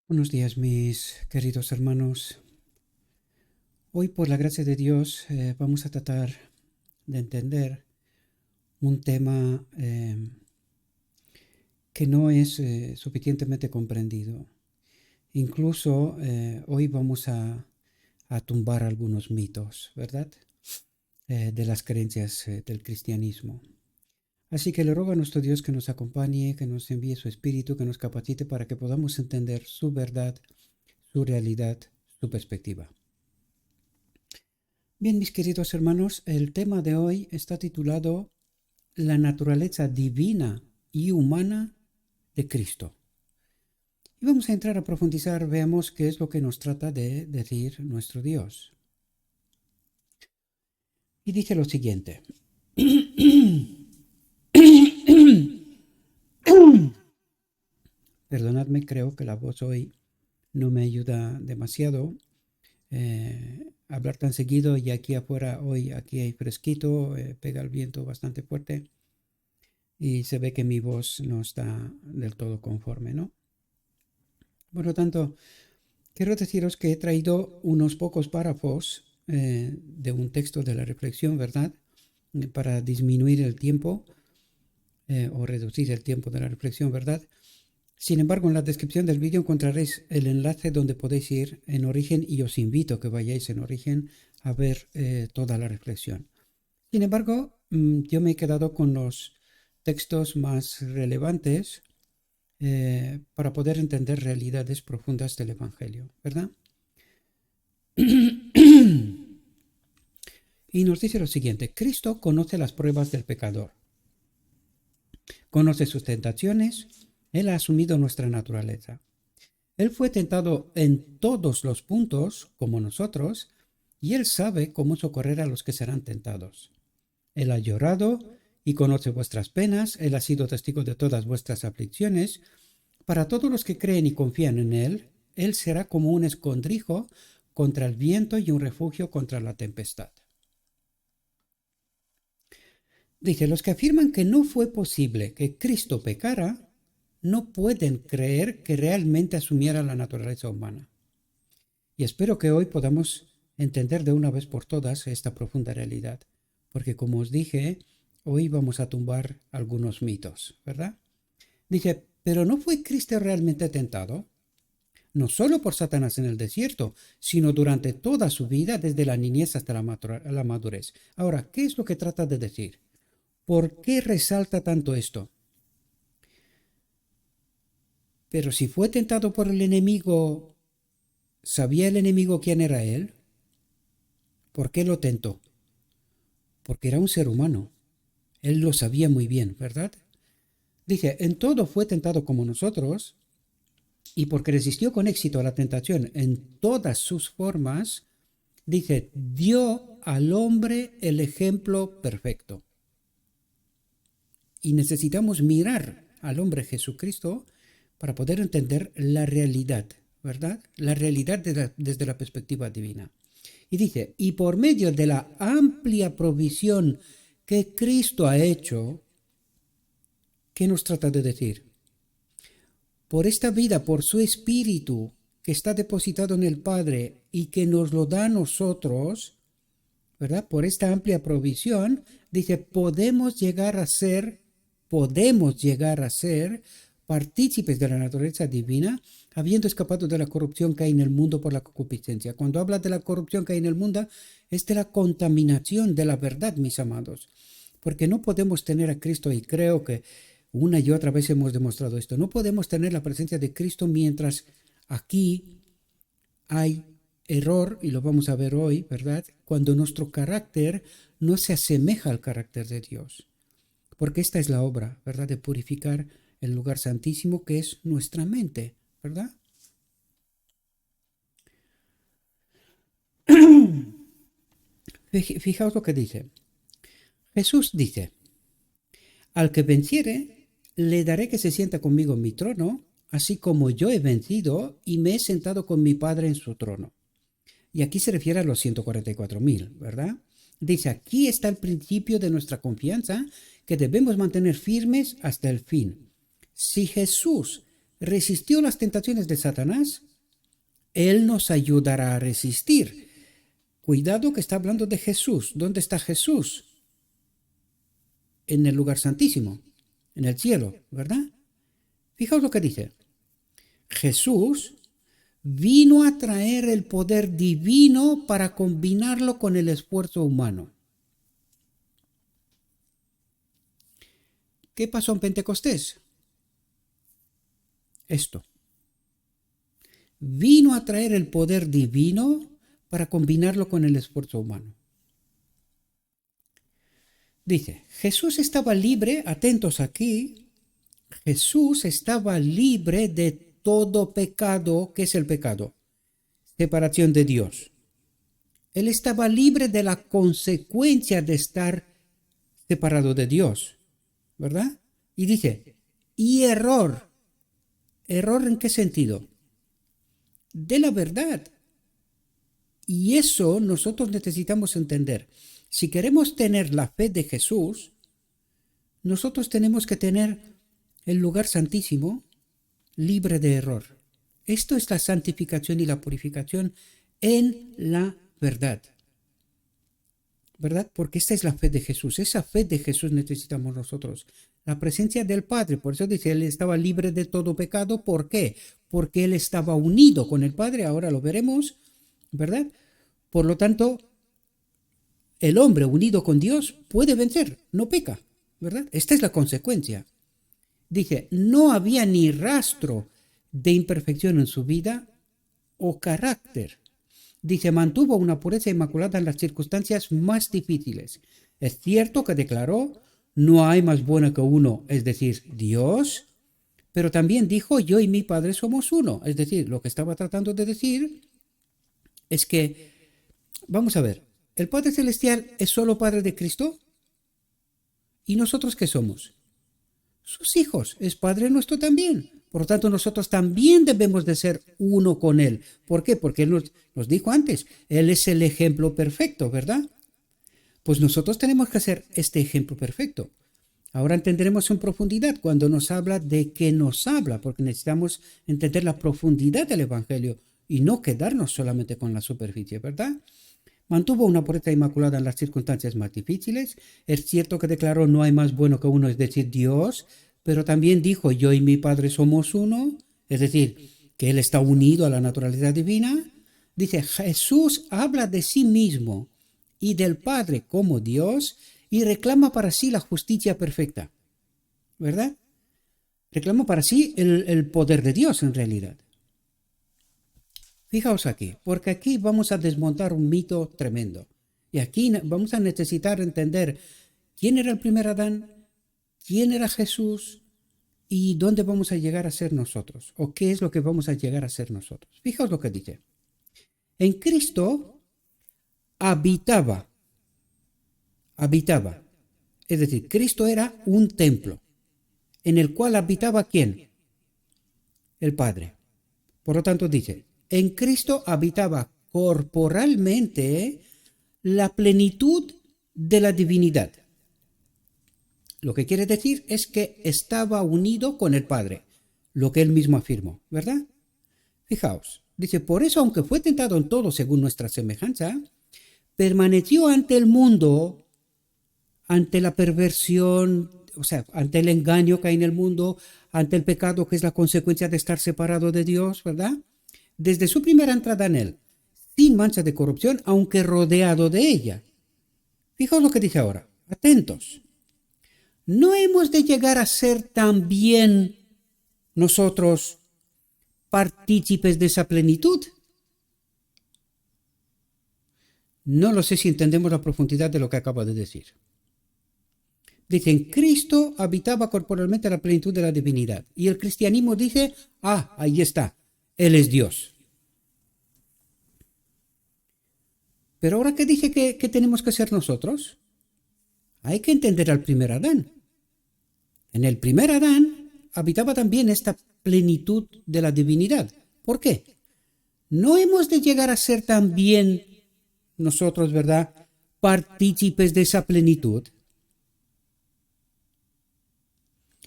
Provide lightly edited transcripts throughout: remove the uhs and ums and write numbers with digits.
Buenos días, mis queridos hermanos. Hoy, por la gracia de Dios, vamos a tratar de entender un tema que no es suficientemente comprendido. Incluso hoy vamos a tumbar algunos mitos, ¿verdad? De las creencias del cristianismo. Así que le ruego a nuestro Dios que nos acompañe, que nos envíe su Espíritu, que nos capacite para que podamos entender su verdad, su realidad, su perspectiva. Bien, mis queridos hermanos, el tema de hoy está titulado La naturaleza divina y humana de Cristo. Y vamos a entrar a profundizar, veamos qué es lo que nos trata de decir nuestro Dios. Y dice lo siguiente. Perdonadme, creo que la voz hoy no me ayuda demasiado. Hablar tan seguido y aquí afuera hoy aquí hay fresquito, pega el viento bastante fuerte y se ve que mi voz no está del todo conforme, ¿no? Por lo tanto, quiero deciros que he traído unos pocos párrafos de un texto de la reflexión, ¿verdad? Para disminuir el tiempo o reducir el tiempo de la reflexión, ¿verdad? Sin embargo, en la descripción del vídeo encontraréis el enlace donde podéis ir en Origen y os invito a que vayáis en Origen a ver toda la reflexión. Sin embargo, yo me he quedado con los textos más relevantes para poder entender realidades profundas del Evangelio, ¿verdad? Y nos dice lo siguiente: Cristo conoce las pruebas del pecador, conoce sus tentaciones, Él ha asumido nuestra naturaleza. Él fue tentado en todos los puntos, como nosotros, y Él sabe cómo socorrer a los que serán tentados. Él ha llorado y conoce vuestras penas, Él ha sido testigo de todas vuestras aflicciones. Para todos los que creen y confían en Él, Él será como un escondrijo contra el viento y un refugio contra la tempestad. Dice, los que afirman que no fue posible que Cristo pecara, no pueden creer que realmente asumiera la naturaleza humana. Y espero que hoy podamos entender de una vez por todas esta profunda realidad, porque como os dije, hoy vamos a tumbar algunos mitos, ¿verdad? Dice, pero ¿no fue Cristo realmente tentado? No solo por Satanás en el desierto, sino durante toda su vida, desde la niñez hasta la madurez. Ahora, ¿qué es lo que trata de decir? ¿Por qué resalta tanto esto? Pero si fue tentado por el enemigo, ¿sabía el enemigo quién era él? ¿Por qué lo tentó? Porque era un ser humano. Él lo sabía muy bien, ¿verdad? Dice, en todo fue tentado como nosotros, y porque resistió con éxito a la tentación en todas sus formas, dice, dio al hombre el ejemplo perfecto. Y necesitamos mirar al hombre Jesucristo para poder entender la realidad, ¿verdad? La realidad desde la perspectiva divina. Y dice, y por medio de la amplia provisión que Cristo ha hecho, ¿qué nos trata de decir? Por esta vida, por su Espíritu que está depositado en el Padre y que nos lo da a nosotros, ¿verdad? Por esta amplia provisión, dice, podemos llegar a ser partícipes de la naturaleza divina, habiendo escapado de la corrupción que hay en el mundo por la concupiscencia. Cuando habla de la corrupción que hay en el mundo, es de la contaminación de la verdad, mis amados. Porque no podemos tener a Cristo, y creo que una y otra vez hemos demostrado esto, no podemos tener la presencia de Cristo mientras aquí hay error, y lo vamos a ver hoy, ¿verdad? Cuando nuestro carácter no se asemeja al carácter de Dios. Porque esta es la obra, ¿verdad? De purificar el lugar santísimo que es nuestra mente, ¿verdad? Fijaos lo que dice. Jesús dice, al que venciere, le daré que se sienta conmigo en mi trono, así como yo he vencido y me he sentado con mi Padre en su trono. Y aquí se refiere a los 144.000, ¿verdad? Dice, aquí está el principio de nuestra confianza que debemos mantener firmes hasta el fin. Si Jesús resistió las tentaciones de Satanás, Él nos ayudará a resistir. Cuidado que está hablando de Jesús. ¿Dónde está Jesús? En el lugar santísimo, en el cielo, ¿verdad? Fijaos lo que dice. Jesús vino a traer el poder divino para combinarlo con el esfuerzo humano. ¿Qué pasó en Pentecostés? Esto. Vino a traer el poder divino para combinarlo con el esfuerzo humano. Dice, Jesús estaba libre, atentos aquí, Jesús estaba libre de todo pecado. ¿Qué es el pecado? Separación de Dios. Él estaba libre de la consecuencia de estar separado de Dios, ¿verdad? Y dice, y error. ¿Error en qué sentido? De la verdad. Y eso nosotros necesitamos entender. Si queremos tener la fe de Jesús, nosotros tenemos que tener el lugar santísimo libre de error. Esto es la santificación y la purificación en la verdad. ¿Verdad? Porque esta es la fe de Jesús. Esa fe de Jesús necesitamos nosotros. La presencia del Padre. Por eso dice, Él estaba libre de todo pecado. ¿Por qué? Porque Él estaba unido con el Padre. Ahora lo veremos, ¿verdad? Por lo tanto, el hombre unido con Dios puede vencer, no peca, ¿verdad? Esta es la consecuencia. Dice, no había ni rastro de imperfección en su vida o carácter. Dice, mantuvo una pureza inmaculada en las circunstancias más difíciles. Es cierto que declaró, no hay más bueno que uno, es decir, Dios, pero también dijo, yo y mi Padre somos uno. Es decir, lo que estaba tratando de decir es que, vamos a ver, ¿el Padre Celestial es solo Padre de Cristo? ¿Y nosotros qué somos? Sus hijos, es Padre nuestro también. Por lo tanto, nosotros también debemos de ser uno con Él. ¿Por qué? Porque Él nos dijo antes, Él es el ejemplo perfecto, ¿verdad? Pues nosotros tenemos que ser este ejemplo perfecto. Ahora entenderemos en profundidad cuando nos habla de qué nos habla, porque necesitamos entender la profundidad del Evangelio y no quedarnos solamente con la superficie, ¿verdad? Mantuvo una pureza inmaculada en las circunstancias más difíciles. Es cierto que declaró no hay más bueno que uno, es decir, Dios, pero también dijo yo y mi Padre somos uno, es decir, que Él está unido a la naturaleza divina. Dice, Jesús habla de sí mismo y del Padre como Dios y reclama para sí la justicia perfecta, ¿verdad? Reclama para sí el poder de Dios en realidad. Fijaos aquí, porque aquí vamos a desmontar un mito tremendo. Y aquí vamos a necesitar entender quién era el primer Adán, quién era Jesús y dónde vamos a llegar a ser nosotros, o qué es lo que vamos a llegar a ser nosotros. Fijaos lo que dice. En Cristo habitaba. Es decir, Cristo era un templo en el cual habitaba ¿quién? El Padre. Por lo tanto dice, en Cristo habitaba corporalmente la plenitud de la divinidad. Lo que quiere decir es que estaba unido con el Padre, lo que él mismo afirmó, ¿verdad? Fijaos, dice, por eso aunque fue tentado en todo según nuestra semejanza, permaneció ante el mundo, ante la perversión, o sea, ante el engaño que hay en el mundo, ante el pecado que es la consecuencia de estar separado de Dios, ¿verdad? Desde su primera entrada en él, sin mancha de corrupción, aunque rodeado de ella. Fijaos lo que dice ahora, atentos. ¿No hemos de llegar a ser también nosotros partícipes de esa plenitud? No lo sé si entendemos la profundidad de lo que acabo de decir. Dicen, Cristo habitaba corporalmente la plenitud de la divinidad. Y el cristianismo dice, ahí está, Él es Dios. Pero ahora, ¿qué dice que tenemos que ser nosotros? Hay que entender al primer Adán. En el primer Adán habitaba también esta plenitud de la divinidad. ¿Por qué? No hemos de llegar a ser también nosotros, ¿verdad?, partícipes de esa plenitud.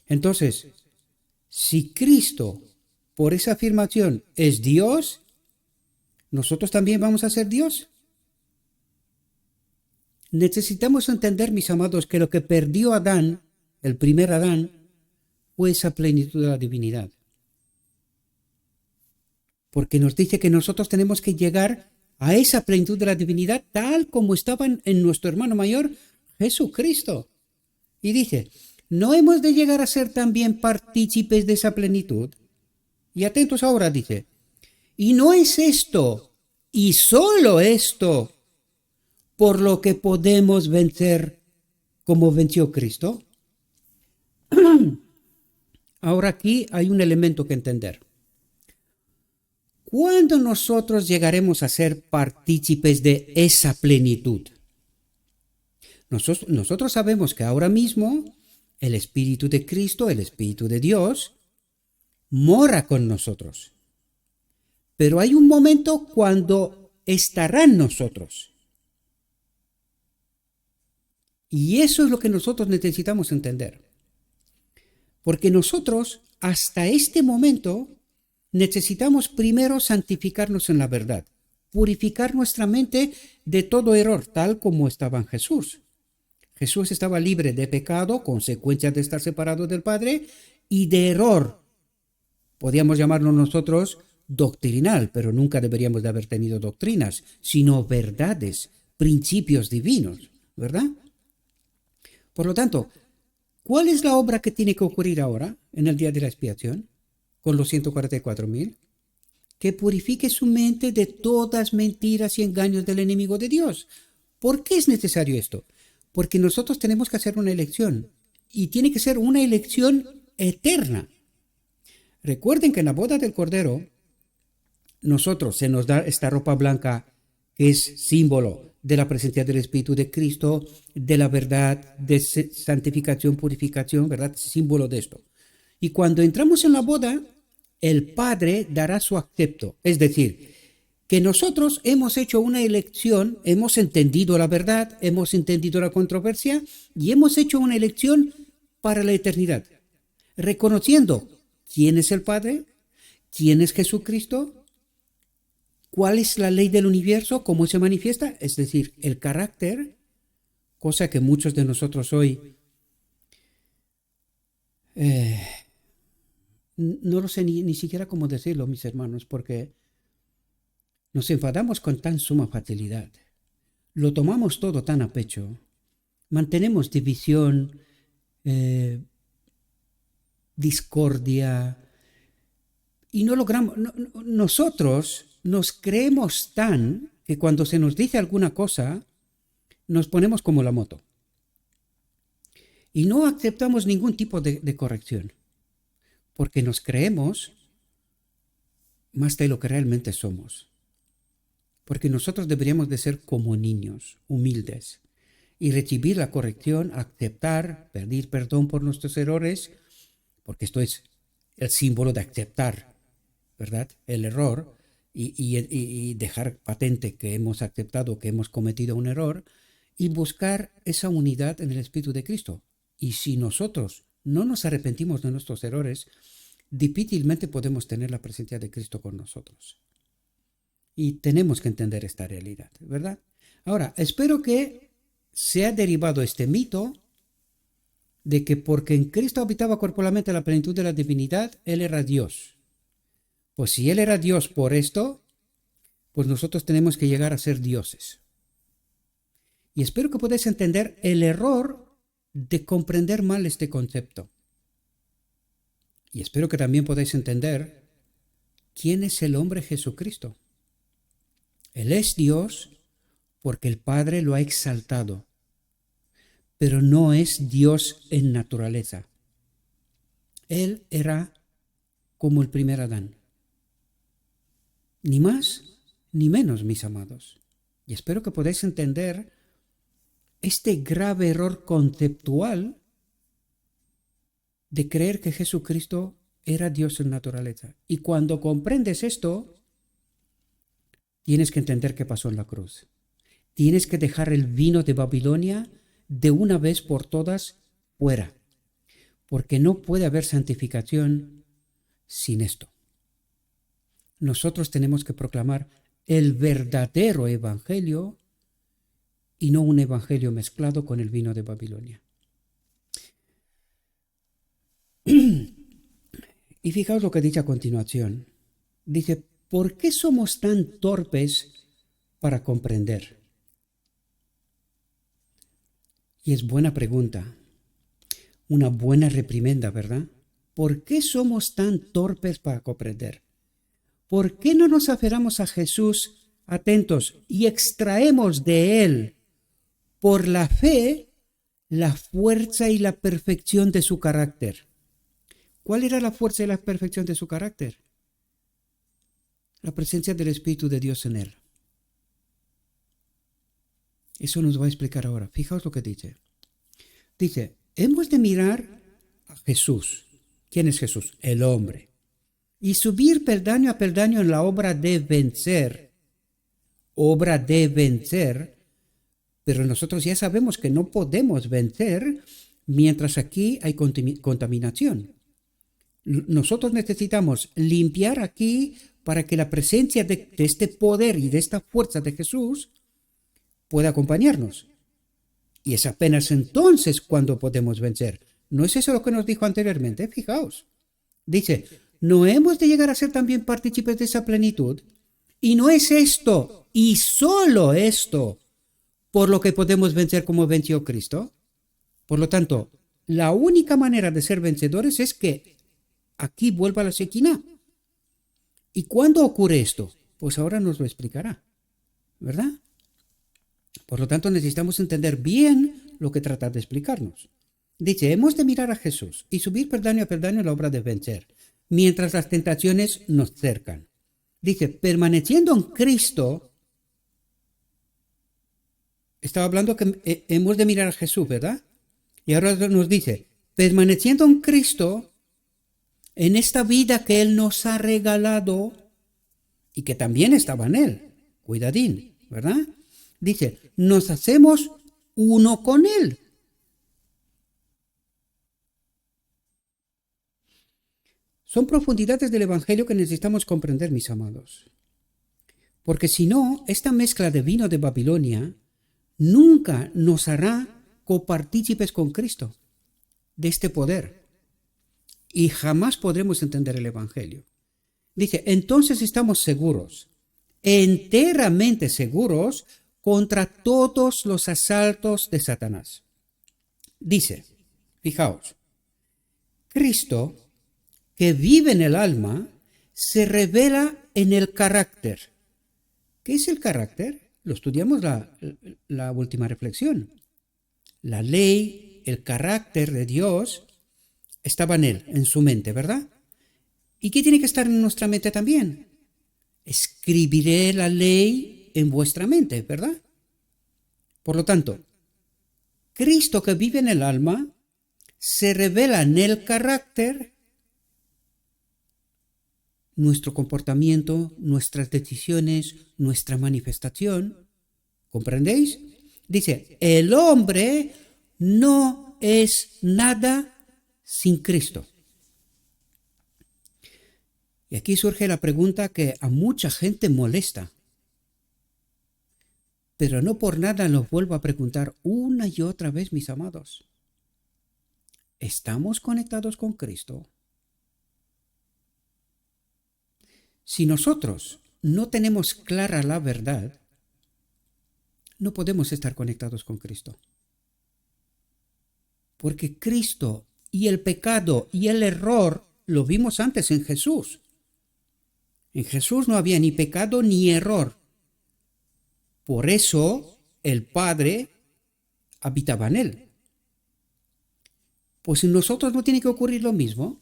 Entonces, si Cristo por esa afirmación es Dios, nosotros también vamos a ser Dios. Necesitamos entender, mis amados, que lo que perdió Adán, el primer Adán, fue esa plenitud de la divinidad. Porque nos dice que nosotros tenemos que llegar a esa plenitud de la divinidad tal como estaban en nuestro hermano mayor, Jesucristo. Y dice, ¿no hemos de llegar a ser también partícipes de esa plenitud? Y atentos ahora, dice, y no es esto, y solo esto, por lo que podemos vencer como venció Cristo. Ahora aquí hay un elemento que entender. ¿Cuándo nosotros llegaremos a ser partícipes de esa plenitud? Nosotros sabemos que ahora mismo el Espíritu de Cristo, el Espíritu de Dios, mora con nosotros. Pero hay un momento cuando estará en nosotros. Y eso es lo que nosotros necesitamos entender. Porque nosotros, hasta este momento, necesitamos primero santificarnos en la verdad, purificar nuestra mente de todo error, tal como estaba en Jesús. Jesús estaba libre de pecado, consecuencia de estar separado del Padre, y de error. Podríamos llamarlo nosotros doctrinal, pero nunca deberíamos de haber tenido doctrinas, sino verdades, principios divinos, ¿verdad? Por lo tanto, ¿cuál es la obra que tiene que ocurrir ahora, en el día de la expiación, con los 144,000? Que purifique su mente de todas mentiras y engaños del enemigo de Dios. ¿Por qué es necesario esto? Porque nosotros tenemos que hacer una elección, y tiene que ser una elección eterna. Recuerden que en la boda del Cordero, nosotros se nos da esta ropa blanca que es símbolo de la presencia del Espíritu de Cristo, de la verdad, de santificación, purificación, ¿verdad? Símbolo de esto. Y cuando entramos en la boda, el Padre dará su acepto. Es decir, que nosotros hemos hecho una elección, hemos entendido la verdad, hemos entendido la controversia y hemos hecho una elección para la eternidad. Reconociendo quién es el Padre, quién es Jesucristo, cuál es la ley del universo, cómo se manifiesta, es decir, el carácter, cosa que muchos de nosotros hoy no lo sé ni siquiera cómo decirlo, mis hermanos, porque nos enfadamos con tan suma facilidad, lo tomamos todo tan a pecho, mantenemos división, discordia, y no logramos, nosotros nos creemos tan que cuando se nos dice alguna cosa, nos ponemos como la moto. Y no aceptamos ningún tipo de corrección, porque nos creemos más de lo que realmente somos. Porque nosotros deberíamos de ser como niños, humildes, y recibir la corrección, aceptar, pedir perdón por nuestros errores, porque esto es el símbolo de aceptar, ¿verdad? El error, y dejar patente que hemos aceptado, que hemos cometido un error, y buscar esa unidad en el Espíritu de Cristo. Y si nosotros no nos arrepentimos de nuestros errores, difícilmente podemos tener la presencia de Cristo con nosotros. Y tenemos que entender esta realidad, ¿verdad? Ahora, espero que se ha derivado este mito de que porque en Cristo habitaba corporalmente la plenitud de la divinidad, Él era Dios. Pues si Él era Dios por esto, pues nosotros tenemos que llegar a ser dioses. Y espero que podáis entender el error de comprender mal este concepto. Y espero que también podáis entender quién es el hombre Jesucristo. Él es Dios porque el Padre lo ha exaltado, pero no es Dios en naturaleza. Él era como el primer Adán. Ni más ni menos, mis amados. Y espero que podáis entender este grave error conceptual de creer que Jesucristo era Dios en naturaleza. Y cuando comprendes esto, tienes que entender qué pasó en la cruz. Tienes que dejar el vino de Babilonia de una vez por todas fuera, porque no puede haber santificación sin esto. nosotros tenemos que proclamar el verdadero evangelio y no un evangelio mezclado con el vino de Babilonia. Y fijaos lo que dice a continuación. Dice, ¿por qué somos tan torpes para comprender? Y es buena pregunta, una buena reprimenda, ¿verdad? ¿Por qué somos tan torpes para comprender? ¿Por qué no nos aferramos a Jesús atentos y extraemos de Él, por la fe, la fuerza y la perfección de su carácter? ¿Cuál era la fuerza y la perfección de su carácter? La presencia del Espíritu de Dios en Él. Eso nos va a explicar ahora. Fijaos lo que dice. Dice, hemos de mirar a Jesús. ¿Quién es Jesús? El hombre. Y subir peldaño a peldaño en la obra de vencer. Obra de vencer. Pero nosotros ya sabemos que no podemos vencer mientras aquí hay contaminación. Nosotros necesitamos limpiar aquí para que la presencia de este poder y de esta fuerza de Jesús pueda acompañarnos. Y es apenas entonces cuando podemos vencer. ¿No es eso lo que nos dijo anteriormente? Fijaos. Dice, no hemos de llegar a ser también partícipes de esa plenitud. Y no es esto, y solo esto, por lo que podemos vencer como venció Cristo. Por lo tanto, la única manera de ser vencedores es que aquí vuelva la Shekinah. ¿Y cuándo ocurre esto? Pues ahora nos lo explicará, ¿verdad? Por lo tanto, necesitamos entender bien lo que trata de explicarnos. Dice, hemos de mirar a Jesús y subir peldaño a peldaño en la obra de vencer, mientras las tentaciones nos cercan. Dice, permaneciendo en Cristo, estaba hablando que hemos de mirar a Jesús, ¿verdad? Y ahora nos dice, permaneciendo en Cristo, en esta vida que Él nos ha regalado y que también estaba en Él, cuidadín, ¿verdad? Dice, nos hacemos uno con Él. Son profundidades del Evangelio que necesitamos comprender, mis amados. Porque si no, esta mezcla de vino de Babilonia nunca nos hará copartícipes con Cristo de este poder. Y jamás podremos entender el Evangelio. Dice, entonces estamos seguros, enteramente seguros, contra todos los asaltos de Satanás. Dice, fijaos, Cristo, que vive en el alma, se revela en el carácter. ¿Qué es el carácter? Lo estudiamos la última reflexión. La ley, el carácter de Dios estaba en Él, en su mente, ¿verdad? ¿Y qué tiene que estar en nuestra mente también? Escribiré la ley en vuestra mente, ¿verdad? Por lo tanto, Cristo que vive en el alma se revela en el carácter, nuestro comportamiento, nuestras decisiones, nuestra manifestación. ¿Comprendéis? Dice, el hombre no es nada sin Cristo. Y aquí surge la pregunta que a mucha gente molesta. Pero no por nada los vuelvo a preguntar una y otra vez, mis amados. ¿Estamos conectados con Cristo? Si nosotros no tenemos clara la verdad, no podemos estar conectados con Cristo. Porque Cristo y el pecado y el error lo vimos antes en Jesús. En Jesús no había ni pecado ni error. Por eso el Padre habitaba en Él. Pues en nosotros no tiene que ocurrir lo mismo.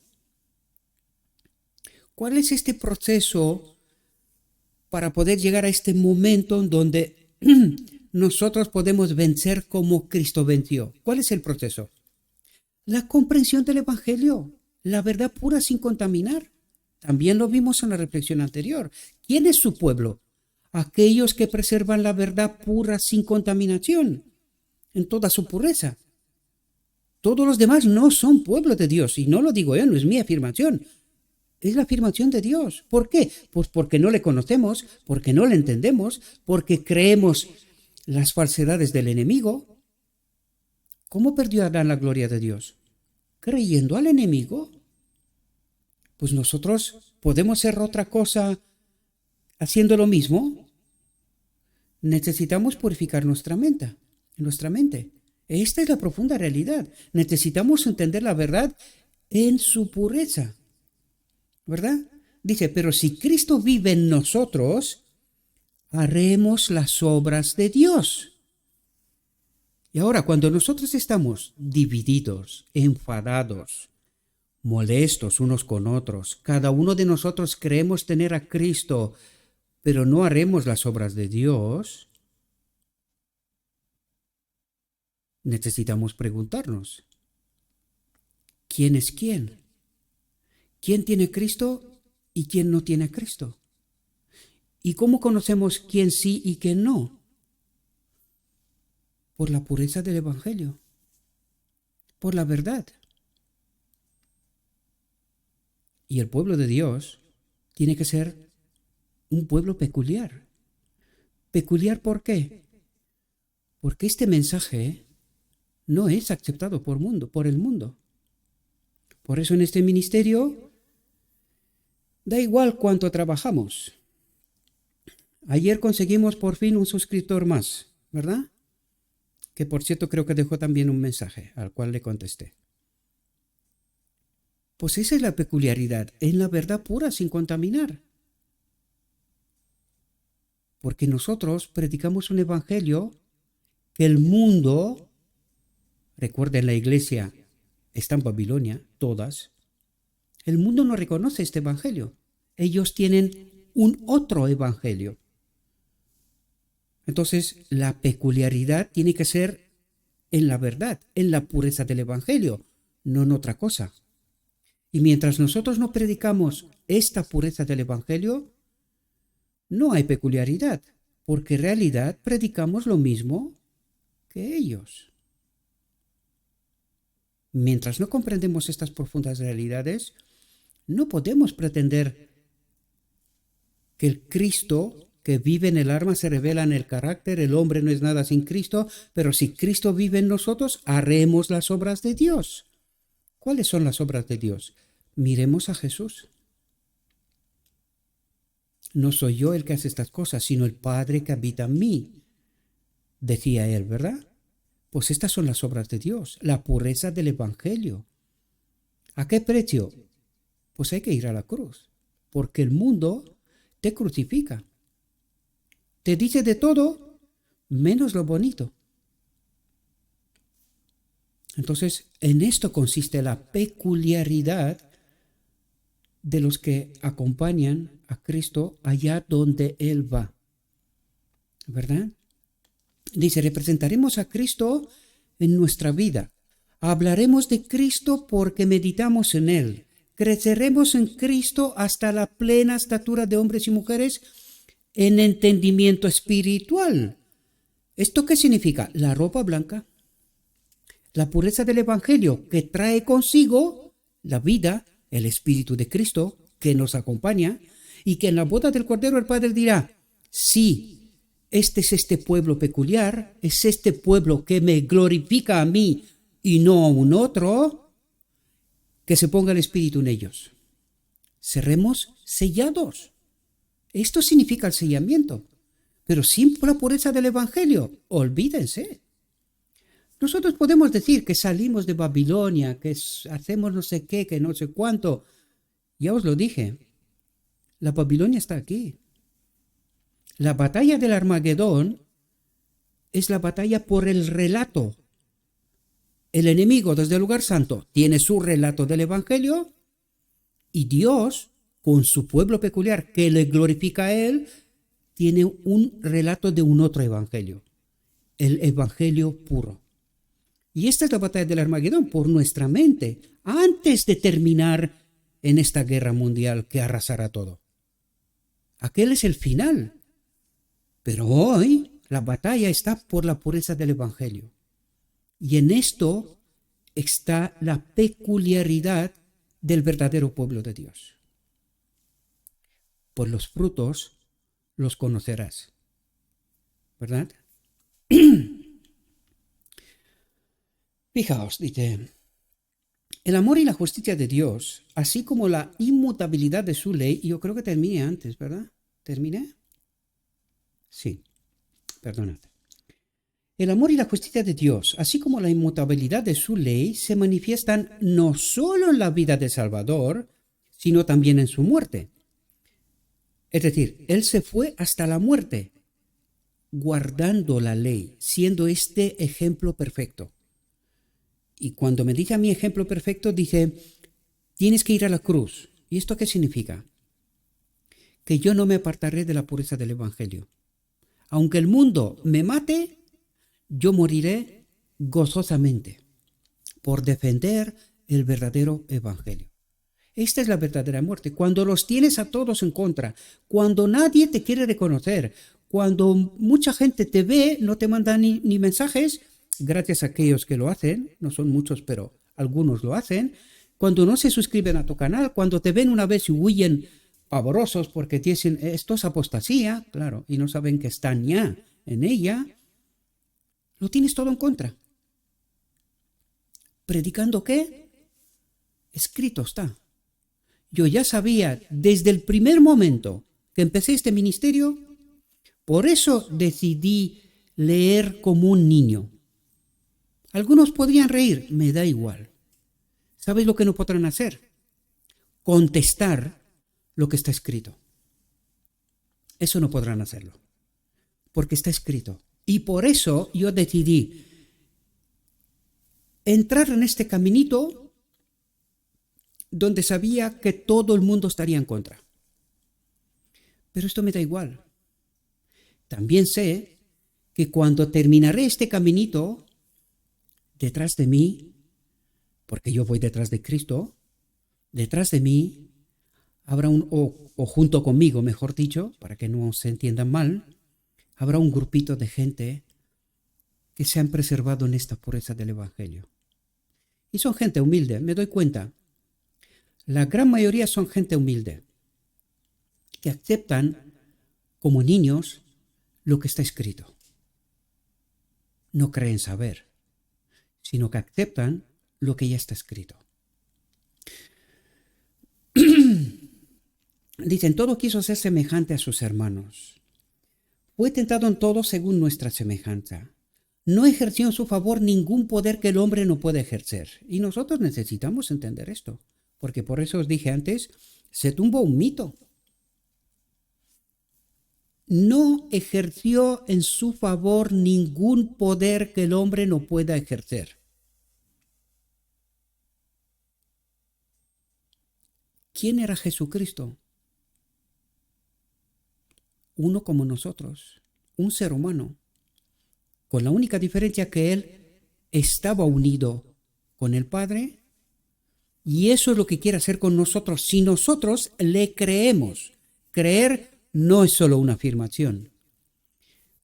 ¿Cuál es este proceso para poder llegar a este momento en donde nosotros podemos vencer como Cristo venció? ¿Cuál es el proceso? La comprensión del Evangelio, la verdad pura sin contaminar. También lo vimos en la reflexión anterior. ¿Quién es su pueblo? Aquellos que preservan la verdad pura sin contaminación, en toda su pureza. Todos los demás no son pueblo de Dios, y no lo digo yo, no es mi afirmación. Es la afirmación de Dios. ¿Por qué? Pues porque no le conocemos, porque no le entendemos, porque creemos las falsedades del enemigo. ¿Cómo perdió Adán la gloria de Dios? Creyendo al enemigo. Pues nosotros podemos ser otra cosa haciendo lo mismo. Necesitamos purificar nuestra mente. Esta es la profunda realidad. Necesitamos entender la verdad en su pureza, ¿verdad? Dice, pero si Cristo vive en nosotros, haremos las obras de Dios. Y ahora, cuando nosotros estamos divididos, enfadados, molestos unos con otros, cada uno de nosotros creemos tener a Cristo, pero no haremos las obras de Dios, necesitamos preguntarnos, ¿quién es quién? ¿Quién tiene Cristo y quién no tiene Cristo? ¿Y cómo conocemos quién sí y quién no? Por la pureza del Evangelio, por la verdad. Y el pueblo de Dios tiene que ser un pueblo peculiar. ¿Peculiar por qué? Porque este mensaje no es aceptado por el mundo. Por eso en este ministerio da igual cuánto trabajamos. Ayer conseguimos por fin un suscriptor más, ¿verdad? Que por cierto creo que dejó también un mensaje al cual le contesté. Pues esa es la peculiaridad, en la verdad pura sin contaminar. Porque nosotros predicamos un evangelio que el mundo, recuerden, la iglesia está en Babilonia, todas, el mundo no reconoce este evangelio. Ellos tienen un otro evangelio. Entonces, la peculiaridad tiene que ser en la verdad, en la pureza del evangelio, no en otra cosa. Y mientras nosotros no predicamos esta pureza del evangelio, no hay peculiaridad, porque en realidad predicamos lo mismo que ellos. Mientras no comprendemos estas profundas realidades, no podemos pretender que el Cristo que vive en el alma se revela en el carácter. El hombre no es nada sin Cristo, pero si Cristo vive en nosotros, haremos las obras de Dios. ¿Cuáles son las obras de Dios? Miremos a Jesús. No soy yo el que hace estas cosas, sino el Padre que habita en mí, decía él, ¿verdad? Pues estas son las obras de Dios, la pureza del Evangelio. ¿A qué precio? Pues hay que ir a la cruz, porque el mundo te crucifica. Te dice de todo menos lo bonito. Entonces, en esto consiste la peculiaridad de los que acompañan a Cristo allá donde Él va, ¿verdad? Dice, representaremos a Cristo en nuestra vida. Hablaremos de Cristo porque meditamos en Él. Creceremos en Cristo hasta la plena estatura de hombres y mujeres en entendimiento espiritual. ¿Esto qué significa? La ropa blanca, la pureza del Evangelio que trae consigo la vida, el Espíritu de Cristo que nos acompaña, y que en la boda del Cordero el Padre dirá, sí, este es este pueblo peculiar, es este pueblo que me glorifica a mí y no a un otro, que se ponga el Espíritu en ellos. Seremos sellados. Esto significa el sellamiento, pero sin la pureza del Evangelio, olvídense. Nosotros podemos decir que salimos de Babilonia, que hacemos no sé qué, que no sé cuánto. Ya os lo dije, la Babilonia está aquí. La batalla del Armagedón es la batalla por el relato. El enemigo desde el lugar santo tiene su relato del Evangelio y Dios, con su pueblo peculiar que le glorifica a Él, tiene un relato de un otro Evangelio, el Evangelio puro. Y esta es la batalla del Armagedón por nuestra mente, antes de terminar en esta guerra mundial que arrasará todo. Aquel es el final. Pero hoy la batalla está por la pureza del Evangelio. Y en esto está la peculiaridad del verdadero pueblo de Dios. por los frutos los conocerás. ¿Verdad? Fijaos, dice, el amor y la justicia de Dios, así como la inmutabilidad de su ley, y yo creo que terminé antes, ¿verdad? ¿Terminé? Sí, perdonad. El amor y la justicia de Dios, así como la inmutabilidad de su ley, se manifiestan no solo en la vida del Salvador, sino también en su muerte. Es decir, Él se fue hasta la muerte, guardando la ley, siendo este ejemplo perfecto. Y cuando me dice a mi ejemplo perfecto, dice, tienes que ir a la cruz. ¿Y esto qué significa? Que yo no me apartaré de la pureza del Evangelio. Aunque el mundo me mate, yo moriré gozosamente por defender el verdadero Evangelio. Esta es la verdadera muerte. Cuando los tienes a todos en contra, cuando nadie te quiere reconocer, cuando mucha gente te ve, no te manda ni mensajes, gracias a aquellos que lo hacen, no son muchos, pero algunos lo hacen, cuando no se suscriben a tu canal, cuando te ven una vez y huyen pavorosos porque dicen, esto es apostasía, claro, y no saben que están ya en ella, lo tienes todo en contra. ¿Predicando qué? Escrito está. Yo ya sabía desde el primer momento que empecé este ministerio, por eso decidí leer como un niño. Algunos podrían reír, me da igual. ¿Sabéis lo que no podrán hacer? Contestar lo que está escrito. Eso no podrán hacerlo, porque está escrito. Y por eso yo decidí entrar en este caminito donde sabía que todo el mundo estaría en contra. Pero esto me da igual. También sé que cuando terminaré este caminito, detrás de mí, porque yo voy detrás de Cristo, detrás de mí habrá o junto conmigo, mejor dicho, para que no se entiendan mal, habrá un grupito de gente que se han preservado en esta pureza del Evangelio. Y son gente humilde, me doy cuenta. La gran mayoría son gente humilde, que aceptan como niños lo que está escrito. No creen saber, sino que aceptan lo que ya está escrito. Dicen, todo quiso ser semejante a sus hermanos. Fue tentado en todo según nuestra semejanza. No ejerció en su favor ningún poder que el hombre no puede ejercer. Y nosotros necesitamos entender esto, porque por eso os dije antes, se tumbó un mito. No ejerció en su favor ningún poder que el hombre no pueda ejercer. ¿Quién era Jesucristo? Uno como nosotros, un ser humano, con la única diferencia que él estaba unido con el Padre, y eso es lo que quiere hacer con nosotros si nosotros le creemos. Creer no es solo una afirmación.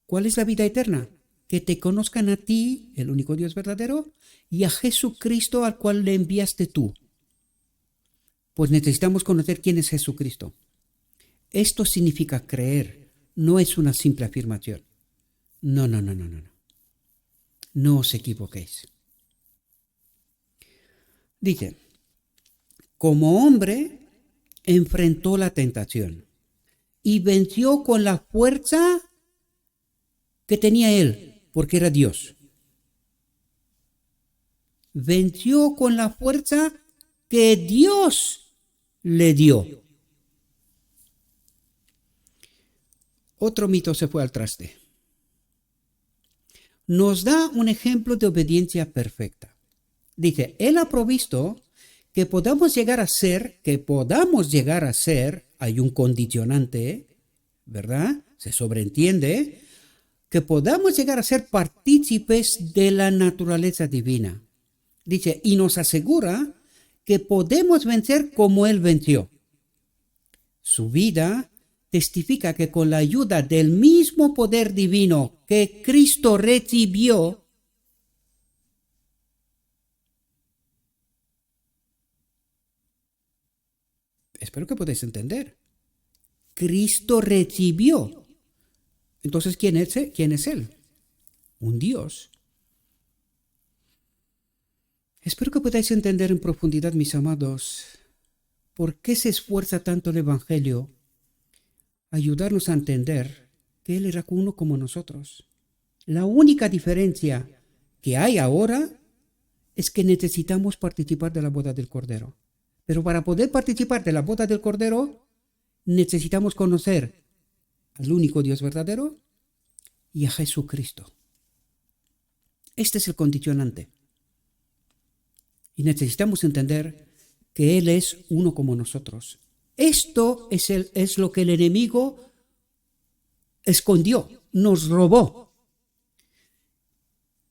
¿Cuál es la vida eterna? Que te conozcan a ti, el único Dios verdadero, y a Jesucristo al cual le enviaste tú. Pues necesitamos conocer quién es Jesucristo. Esto significa creer, no es una simple afirmación. No. No os equivoquéis. Dice, como hombre enfrentó la tentación y venció con la fuerza que tenía él, porque era Dios. Venció con la fuerza que Dios le dio. Otro mito se fue al traste. Nos da un ejemplo de obediencia perfecta. Dice, Él ha provisto que podamos llegar a ser, hay un condicionante, ¿verdad? Se sobreentiende, que podamos llegar a ser partícipes de la naturaleza divina. Dice, y nos asegura que podemos vencer como Él venció. Su vida testifica que con la ayuda del mismo poder divino que Cristo recibió, espero que podáis entender, Cristo recibió. Entonces, ¿quién es él? ¿Quién es él? Un Dios. Espero que podáis entender en profundidad, mis amados, por qué se esfuerza tanto el Evangelio a ayudarnos a entender que Él era uno como nosotros. La única diferencia que hay ahora es que necesitamos participar de la boda del Cordero. Pero para poder participar de la boda del Cordero, necesitamos conocer al único Dios verdadero y a Jesucristo. Este es el condicionante. Y necesitamos entender que Él es uno como nosotros. Esto es lo que el enemigo escondió, nos robó.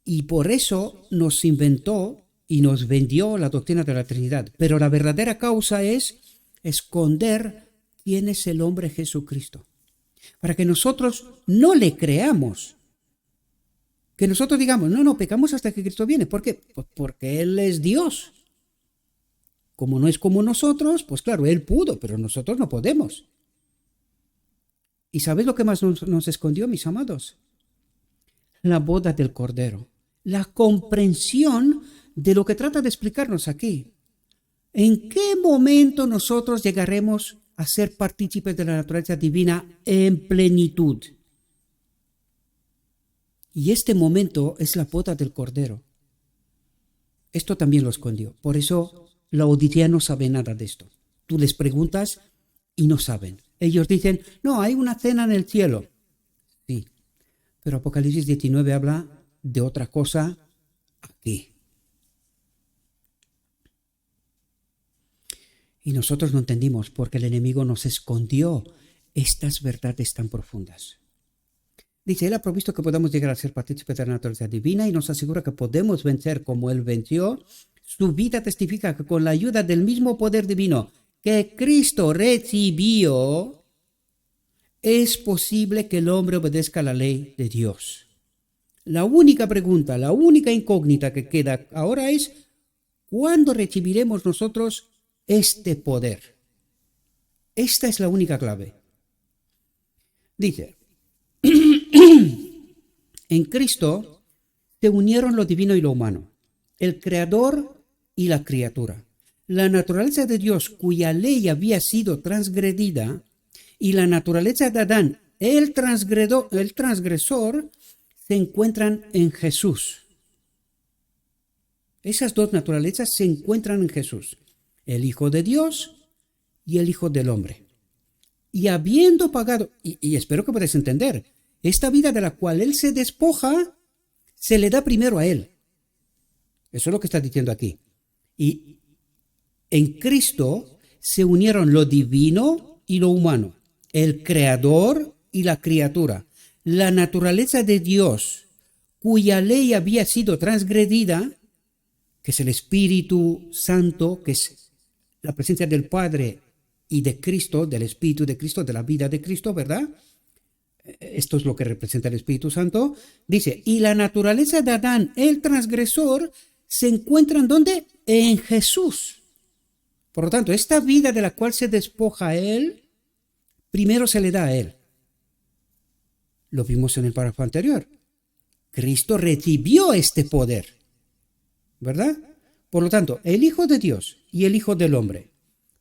Y por eso nos inventó y nos vendió la doctrina de la Trinidad. Pero la verdadera causa es esconder quién es el hombre Jesucristo. Para que nosotros no le creamos. Que nosotros digamos, no, pecamos hasta que Cristo viene. ¿Por qué? Pues porque Él es Dios. Como no es como nosotros, pues claro, Él pudo, pero nosotros no podemos. ¿Y sabéis lo que más nos escondió, mis amados? La boda del Cordero. La comprensión de lo que trata de explicarnos aquí. ¿En qué momento nosotros llegaremos a ser partícipes de la naturaleza divina en plenitud? Y este momento es la boda del Cordero. Esto también lo escondió. Por eso la Odisea no sabe nada de esto. Tú les preguntas y no saben. Ellos dicen, no, hay una cena en el cielo. Sí, pero Apocalipsis 19 habla de otra cosa aquí. Y nosotros no entendimos porque el enemigo nos escondió estas verdades tan profundas. Dice, Él ha provisto que podamos llegar a ser partícipes de la naturaleza divina y nos asegura que podemos vencer como Él venció. Su vida testifica que con la ayuda del mismo poder divino que Cristo recibió, es posible que el hombre obedezca la ley de Dios. La única pregunta, la única incógnita que queda ahora es, ¿cuándo recibiremos nosotros este poder? Esta es la única clave. Dice, en Cristo se unieron lo divino y lo humano, el creador y la criatura. La naturaleza de Dios, cuya ley había sido transgredida, y la naturaleza de Adán, el transgresor, se encuentran en Jesús. Esas dos naturalezas se encuentran en Jesús, el Hijo de Dios y el Hijo del Hombre. Y habiendo pagado, y espero que podáis entender, esta vida de la cual Él se despoja, se le da primero a Él. Eso es lo que está diciendo aquí. Y en Cristo se unieron lo divino y lo humano, el creador y la criatura, la naturaleza de Dios, cuya ley había sido transgredida, que es el Espíritu Santo, que es la presencia del Padre y de Cristo, del Espíritu de Cristo, de la vida de Cristo, ¿verdad? Esto es lo que representa el Espíritu Santo. Dice, y la naturaleza de Adán, el transgresor, se encuentran ¿dónde? En Jesús. Por lo tanto, esta vida de la cual se despoja a Él, primero se le da a Él. Lo vimos en el párrafo anterior. Cristo recibió este poder, ¿verdad? Por lo tanto, el Hijo de Dios y el Hijo del Hombre.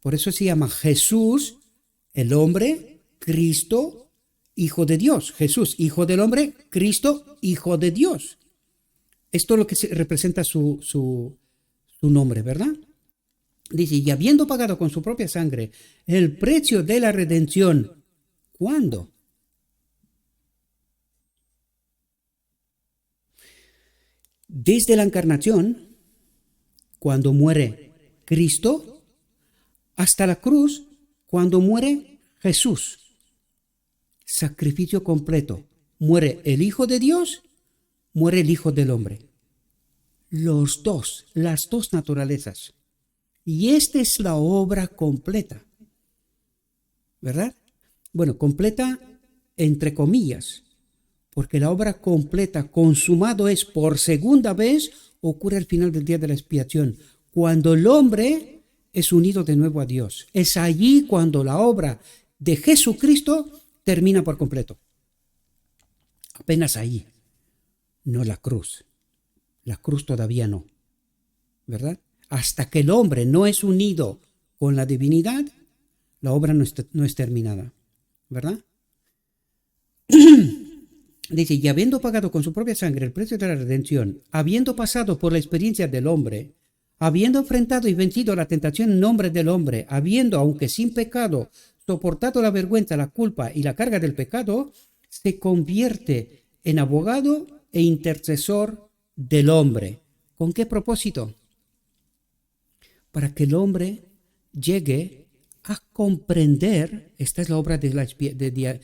Por eso se llama Jesús, el hombre, Cristo, Hijo de Dios. Jesús, Hijo del Hombre, Cristo, Hijo de Dios. Esto es lo que representa su nombre, ¿verdad? Dice, y habiendo pagado con su propia sangre el precio de la redención, ¿cuándo? Desde la encarnación, cuando muere Cristo, hasta la cruz, cuando muere Jesús. Sacrificio completo. Muere el Hijo de Dios, muere el Hijo del Hombre. Los dos, las dos naturalezas. Y esta es la obra completa. ¿Verdad? Bueno, completa entre comillas, porque la obra completa, consumado es por segunda vez, ocurre al final del día de la expiación, cuando el hombre es unido de nuevo a Dios. Es allí cuando la obra de Jesucristo termina por completo. Apenas ahí, no la cruz. La cruz todavía no, ¿verdad? Hasta que el hombre no es unido con la divinidad, la obra no es terminada, ¿verdad? Dice, y habiendo pagado con su propia sangre el precio de la redención, habiendo pasado por la experiencia del hombre, habiendo enfrentado y vencido la tentación en nombre del hombre, habiendo, aunque sin pecado, soportado la vergüenza, la culpa y la carga del pecado, se convierte en abogado e intercesor del hombre. ¿Con qué propósito? Para que el hombre llegue a comprender, esta es la obra del día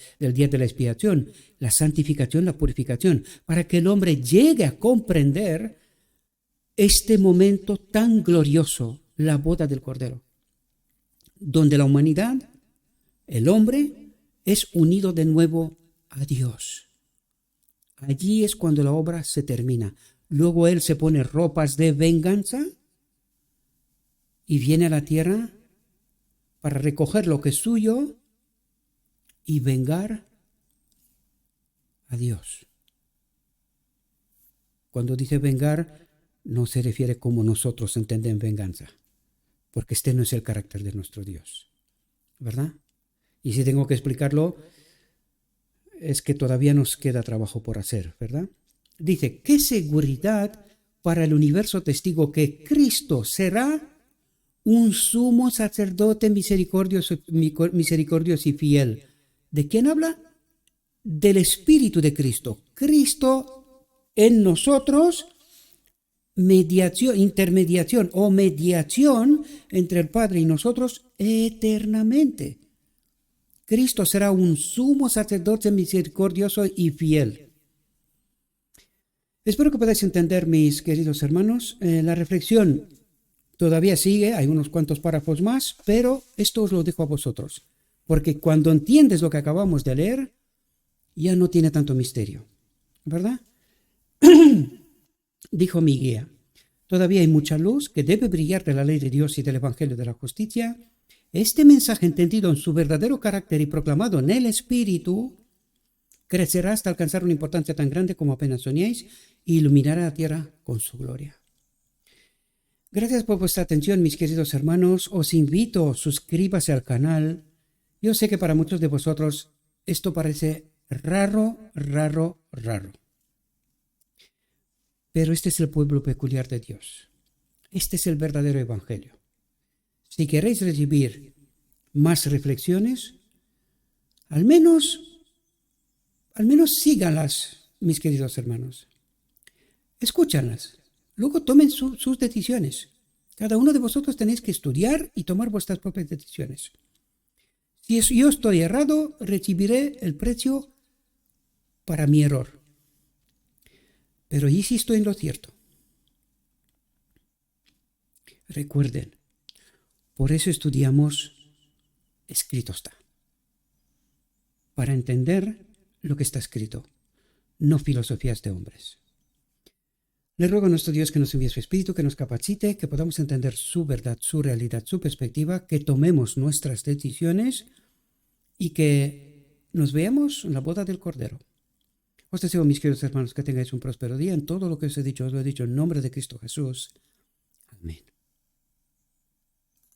de la expiación, la santificación, la purificación, para que el hombre llegue a comprender este momento tan glorioso, la boda del Cordero, donde la humanidad, el hombre, es unido de nuevo a Dios. Allí es cuando la obra se termina. Luego Él se pone ropas de venganza y viene a la tierra para recoger lo que es suyo y vengar a Dios. Cuando dice vengar, no se refiere como nosotros entendemos venganza, porque este no es el carácter de nuestro Dios, ¿verdad? Y si tengo que explicarlo, es que todavía nos queda trabajo por hacer, ¿verdad? Dice, ¿qué seguridad para el universo testigo que Cristo será un sumo sacerdote misericordioso y fiel? ¿De quién habla? Del Espíritu de Cristo. Cristo en nosotros, intermediación o mediación entre el Padre y nosotros eternamente. Cristo será un sumo sacerdote misericordioso y fiel. Espero que podáis entender, mis queridos hermanos. La reflexión todavía sigue, hay unos cuantos párrafos más, pero esto os lo dejo a vosotros. Porque cuando entiendes lo que acabamos de leer, ya no tiene tanto misterio, ¿verdad? Dijo mi guía, todavía hay mucha luz que debe brillar de la ley de Dios y del Evangelio de la justicia. Este mensaje, entendido en su verdadero carácter y proclamado en el Espíritu, crecerá hasta alcanzar una importancia tan grande como apenas soñáis e iluminará la tierra con su gloria. Gracias por vuestra atención, mis queridos hermanos. Os invito, suscríbase al canal. Yo sé que para muchos de vosotros esto parece raro. Pero este es el pueblo peculiar de Dios. Este es el verdadero evangelio. Si queréis recibir más reflexiones, al menos síganlas, mis queridos hermanos. Escúchanlas. Luego tomen sus decisiones. Cada uno de vosotros tenéis que estudiar y tomar vuestras propias decisiones. Si yo estoy errado, recibiré el precio para mi error. Pero ¿y si estoy en lo cierto? Recuerden, por eso estudiamos escrito está. Para entender lo que está escrito, no filosofías de hombres. Le ruego a nuestro Dios que nos envíe su Espíritu, que nos capacite, que podamos entender su verdad, su realidad, su perspectiva, que tomemos nuestras decisiones y que nos veamos en la boda del Cordero. Os deseo, mis queridos hermanos, que tengáis un próspero día. En todo lo que os he dicho en nombre de Cristo Jesús. Amén.